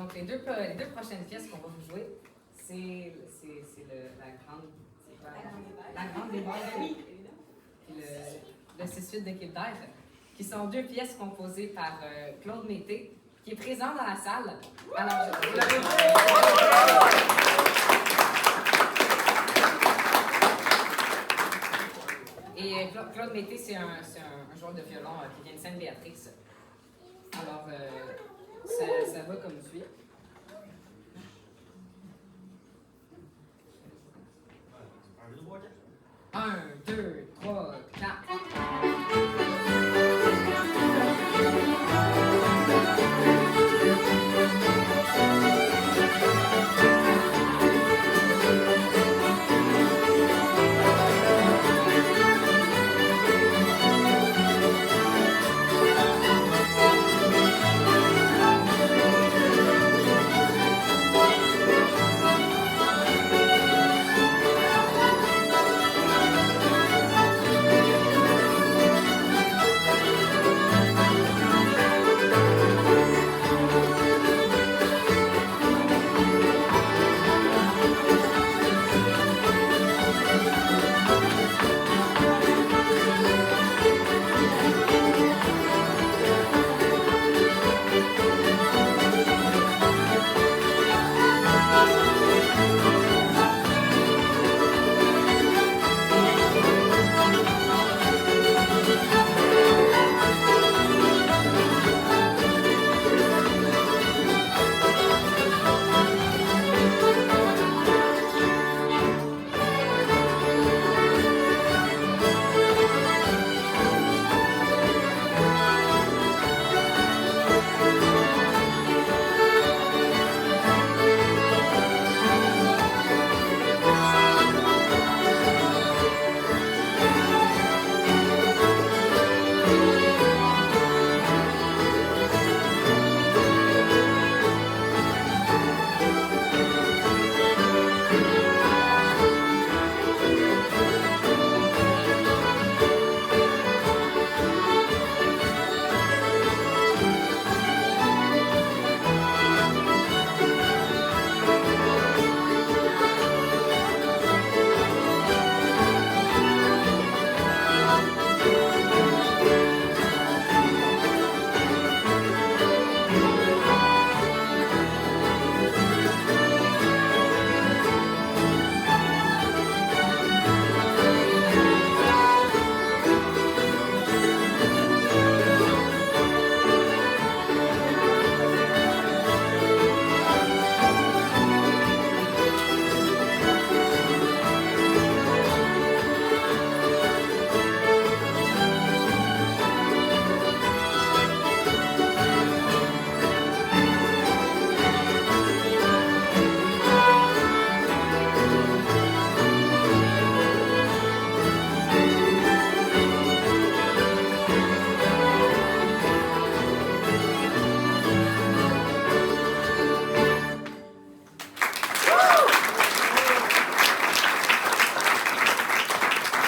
Donc, les deux prochaines pièces qu'on va vous jouer, c'est la grande déballe et le 6-8 de Kildare, qui sont deux pièces composées par Claude Mété, qui est présent dans la salle. Alors, vous l'avez Et Claude Mété, c'est un joueur de violon qui vient de Sainte-Béatrix. Alors, ça va comme suit.